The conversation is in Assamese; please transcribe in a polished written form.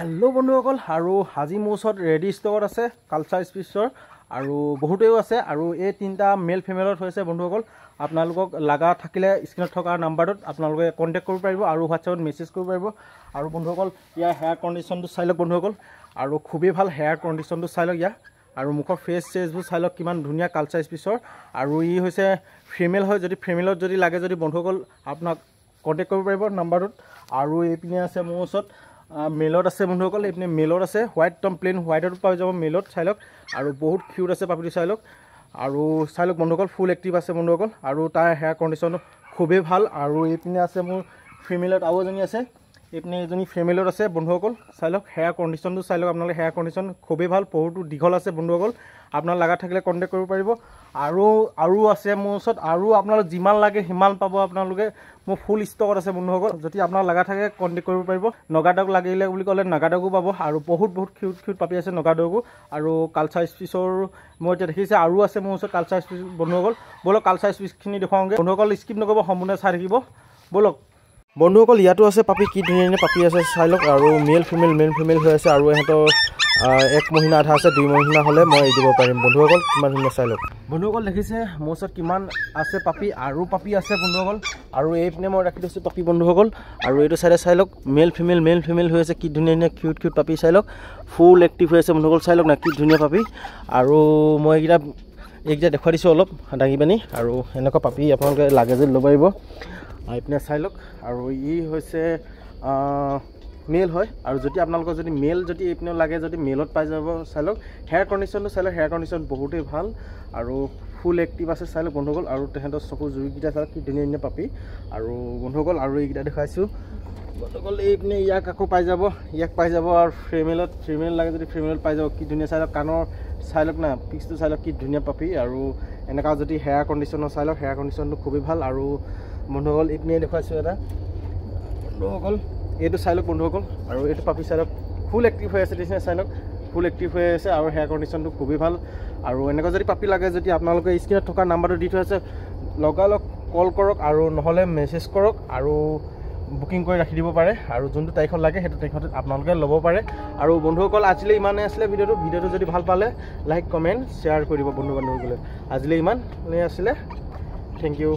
हेलो बंधुসকল আৰু আজি মোৰ ওচৰত ৰেডি ষ্টকত আছে কালচাৰ স্পিচৰ আৰু বহুতেও আছে আৰু এই তিনটা মেল ফিমেলত হৈছে বন্ধুসকল আপোনালোকক লাগা থাকিলে স্ক্ৰিনত থকা নাম্বাৰটোত আপোনালোকে কন্টাক্ট কৰিব পাৰিব আৰু হোৱাটছআপত মেছেজ কৰিব পাৰিব আৰু বন্ধুসকল ইয়াৰ হেয়াৰ কণ্ডিশ্যনটো চাই লওক বন্ধুসকল আৰু খুবেই ভাল হেয়াৰ কণ্ডিশ্যনটো চাই লওক ইয়াৰ আৰু মুখৰ ফেস চেজবোৰ চাই লওক কিমান ধুনীয়া কালচাৰ স্পিচৰ আৰু ই হৈছে ফিমেল হয় যদি ফিমেলত যদি লাগে যদি বন্ধুসকল আপোনাক কন্টাক্ট কৰিব পাৰিব নাম্বাৰটোত আৰু এইপিনে আছে মোৰ ওচৰত মেলত আছে বন্ধুসকল এইপিনে মেলত আছে হোৱাইট একদম প্লেন হোৱাইটত পাই যাব মেলত চাই লওক আৰু বহুত কিউট আছে পাপিটো চাই লওক আৰু চাই লওক বন্ধুসকল ফুল এক্টিভ আছে বন্ধুসকল আৰু তাৰ হেয়াৰ কণ্ডিশ্যনটো খুবেই ভাল আৰু এইপিনে আছে মোৰ ফিমেলত আৰু এজনী আছে এইপিনে এজনী ফিমেলত আছে বন্ধুসকল চাই লওক হেয়াৰ কণ্ডিশ্যনটো চাই লওক আপোনালোকে হেয়াৰ কণ্ডিশ্যন খুবেই ভাল বহুতো দীঘল আছে বন্ধুসকল আপোনাৰ লাগা থাকিলে কণ্টেক্ট কৰিব পাৰিব আৰু আছে মোৰ ওচৰত আৰু আপোনালোক যিমান লাগে সিমান পাব আপোনালোকে মোৰ ফুল ষ্টকত আছে বন্ধুসকল যদি আপোনাৰ লাগা থাকে কণ্টেক্ট কৰিব পাৰিব নগাডক লাগিলে বুলি ক'লে নগাডকো পাব আৰু বহুত কিউট পাপি আছে নগাডকো আৰু কালচাৰ স্পিচৰ মই এতিয়া দেখিছে আৰু আছে মোৰ ওচৰত কালচাৰ স্পিচ বন্ধুসকল বলক কালচাৰ স্পিচখিনি দেখুৱাওঁগৈ বন্ধুসকল স্কিপ নকৰিব সম্পূৰ্ণ চাই থাকিব বলক বন্ধুসকল ইয়াতো আছে পাপি কি ধুনীয়া পাপি আছে চাই লওক আৰু মেল ফিমেল হৈ আছে আৰু ইহঁতৰ 1 মহিনা আধা আছে 2 মহিনা হলে মই দিব পাৰিম বন্ধুসকল কিমান ধুনীয়া চাই লওক বন্ধুসকল দেখিছে মোৰ ওচৰত কিমান আছে পাপি আৰু পাপি আছে বন্ধুসকল আৰু এইপিনে মই ৰাখি দিছোঁ পাপি বন্ধুসকল আৰু এইটো চাইডে চাই লওক মেল ফিমেল হৈ আছে কি ধুনীয়া কিউট পাপি চাই লওক ফুল এক্টিভ হৈ আছে বন্ধুসকল চাই লওক না কি ধুনীয়া পাপি আৰু মই এইকেইটা দেখুৱাই দিছোঁ অলপ দাঙি পানি আৰু এনেকুৱা পাপি আপোনালোকে লাগে যদি ল'ব পাৰিব এইপিনে চাই লওক আৰু ই হৈছে মেল হয় আৰু যদি আপোনালোকৰ যদি মেল যদি এইপিনে লাগে যদি মেলত পাই যাব চাই লওক হেয়াৰ কণ্ডিশ্যনটো চাই লওক হেয়াৰ কণ্ডিশ্যন বহুতেই ভাল আৰু ফুল এক্টিভ আছে চাই লওক বন্ধুসকল আৰু তেহেঁতৰ চকুৰ জুইকেইটা চাই কি ধুনীয়া পাপি আৰু বন্ধুসকল আৰু এইকেইটা দেখুৱাইছোঁ বন্ধুসকল এইপিনে ইয়াক আকৌ পাই যাব আৰু ফিমেল লাগে যদি ফিমেলত পাই যাব কি ধুনীয়া চাই লওক কাণৰ চাই লওক না পিক্সটো চাই লওক কি ধুনীয়া পাপি আৰু এনেকুৱা যদি হেয়াৰ কণ্ডিশ্যনৰ চাই লওক হেয়াৰ কণ্ডিশ্যনটো খুবেই ভাল আৰু বন্ধুসকল এইপিনে দেখুৱাইছোঁ এটা বন্ধুসকল এইটো চাই লওক বন্ধুসকল আৰু এইটো পাপি চাই লওক ফুল এক্টিভ হৈ আছে নিচিনা চাই লওক ফুল এক্টিভ হৈ আছে আৰু হেয়াৰ কণ্ডিশ্যনটো খুবেই ভাল আৰু এনেকুৱা যদি পাপি লাগে যদি আপোনালোকে স্ক্ৰিনত থকা নাম্বাৰটো দি থৈ আছে লগালগ কল কৰক আৰু নহ'লে মেছেজ কৰক আৰু বুকিং কৰি ৰাখি দিব পাৰে আৰু যোনটো তাৰিখত লাগে সেইটো তাৰিখত আপোনালোকে ল'ব পাৰে আৰু বন্ধুসকল আজিলৈ ইমানেই আছিলে ভিডিঅ'টো যদি ভাল পালে লাইক কমেণ্ট শ্বেয়াৰ কৰি দিব বন্ধু বান্ধৱীসকলে আজিলৈ ইমানেই আছিলে থেংক ইউ